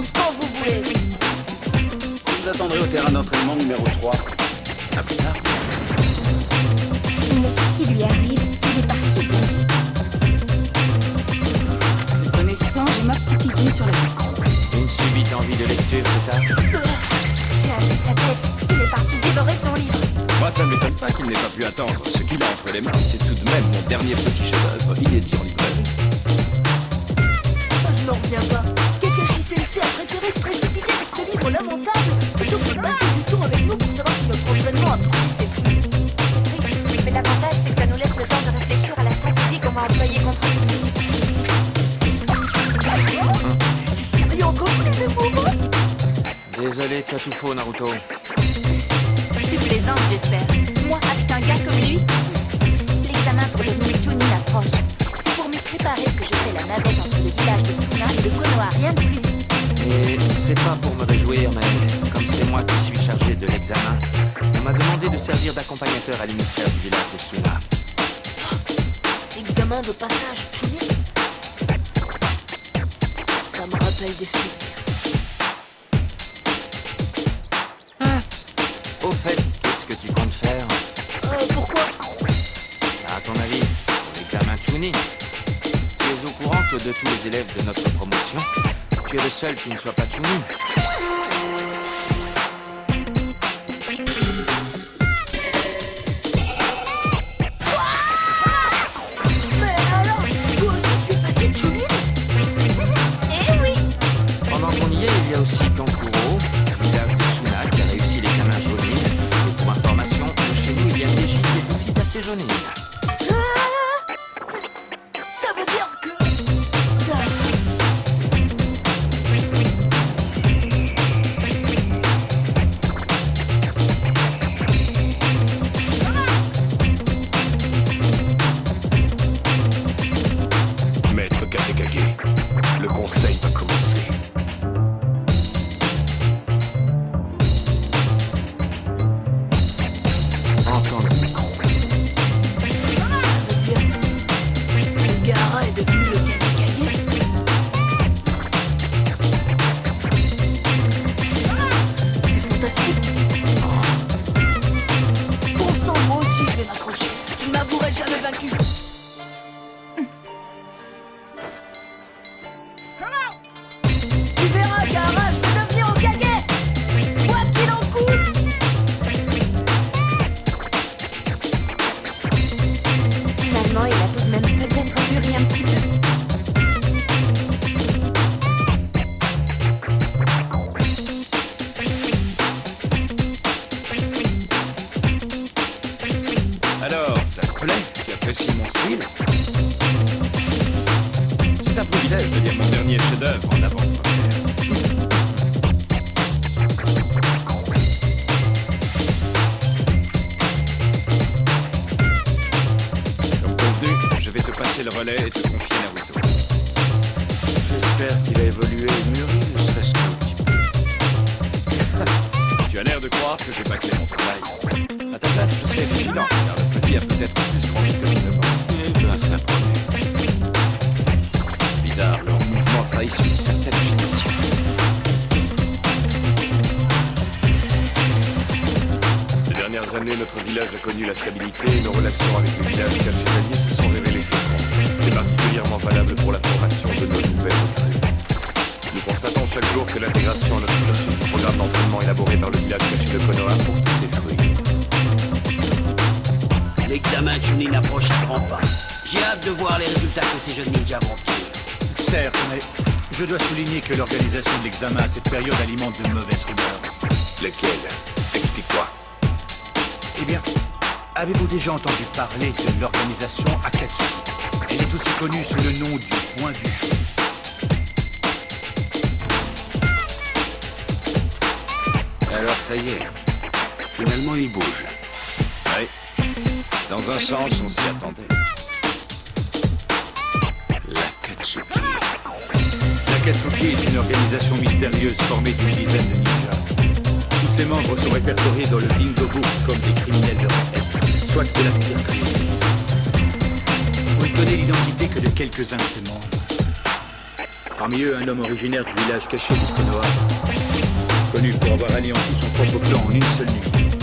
commence quand vous voulez. Vous attendrez au terrain d'entraînement numéro 3. À plus tard. Mais qu'est-ce qui lui arrive? Il est parti. Le connaissant, j'ai ma petite idée sur la question. Une subite envie de lecture, c'est ça? Tu as vu sa tête? Il est parti dévorer son livre. Moi, ça ne m'étonne pas qu'il n'ait pas pu attendre. Ce qu'il a entre les mains, c'est tout de même mon dernier petit chef-d'œuvre inédit en librairie. Je n'en reviens pas. Kakashi Sensei a préféré se précipiter sur ce livre lamentable plutôt que de passer du temps avec nous pour savoir si notre entraînement a porté ses fruits. C'est triste, mais l'avantage c'est que ça nous laisse le temps de réfléchir à la stratégie qu'on va employer contre lui. C'est sérieux entre vous les émouvants? Désolé, tu as tout faux, Naruto. Tu plaisantes, j'espère. Moi, avec un gars comme lui, l'examen pour devenir Chunin approche. C'est pour m'y préparer que je fais la navette entre le village de Suna et de Konoha, rien de plus. Et c'est pas pour me réjouir, mais comme c'est moi qui suis chargé de l'examen, on m'a demandé de servir d'accompagnateur à l'émissaire du village de Suna. Examen de passage, Chunin. Ça me rappelle des souvenirs. Au fait, qu'est-ce que tu comptes faire? Pourquoi? À ton avis, pour l'examen Chunin, tu es au courant que de tous les élèves de notre promotion, tu es le seul qui ne soit pas Chunin. Mais alors, toi aussi tu es passé de Chunin? Eh oui! Pendant qu'on y est, il y a aussi Kankuro, village de Suna, qui a réussi l'examen Jonin. Et pour information, chez nous, il y a Neji qui est aussi passé Jonin. Ça veut dire que... Maître Kasekage, le conseil va commencer. Entendu. Ça veut dire que Gaara est devenu le Kazekage? C'est fantastique. Bon sang, moi aussi je vais m'accrocher. Je ne m'avouerai jamais vaincu. Tu verras, Gaara, je vais devenir Hokage. Quoi qu'il en coûte. Finalement, il a tout de même peut-être mûri un petit peu. Alors, ça te plaît? Tu apprécies mon style? C'est un privilège de lire mon dernier chef-d'œuvre en avant-première. Comme convenu, je vais te passer le relais et te confier Naruto. J'espère qu'il a évolué et mûri, ne serait-ce qu'un petit peu. Tu as l'air de croire que j'ai bâclé mon travail. À ta place, je serai vigilant, car le petit a peut-être plus grandi que je ne pense. Eh bien, ça promet. Bizarre, leur mouvement trahissent une certaine agitation. Ces dernières années, notre village a connu la stabilité et nos relations avec les villages cachés se sont révélées fécondes. C'est particulièrement valable pour la formation de nos nouvelles recrues. Nous constatons chaque jour que l'intégration à notre cursus du programme d'entraînement élaboré par le village caché de Konoha porte ses fruits. L'examen Chunin approche à grands pas. J'ai hâte de voir les résultats que ces jeunes ninjas vont obtenir. Certes, mais je dois souligner que l'organisation de l'examen à cette période alimente de mauvaises rumeurs. Lesquels? Explique-toi. Eh bien, avez-vous déjà entendu parler de l'organisation Akatsuki? Elle est aussi connue sous le nom du Point du Jeu. Alors ça y est, finalement il bouge. Oui, dans un sens on s'y attendait. L'Akatsuki. L'Akatsuki est une organisation mystérieuse formée d'une dizaine de ninjas. Tous ses membres sont répertoriés dans le Bingo Book comme des criminels de rang S, soit de la pire criminalité. On ne connaît l'identité que de quelques-uns de ses membres. Parmi eux, un homme originaire du village caché du Konoha, connu pour avoir anéanti son propre clan en une seule nuit.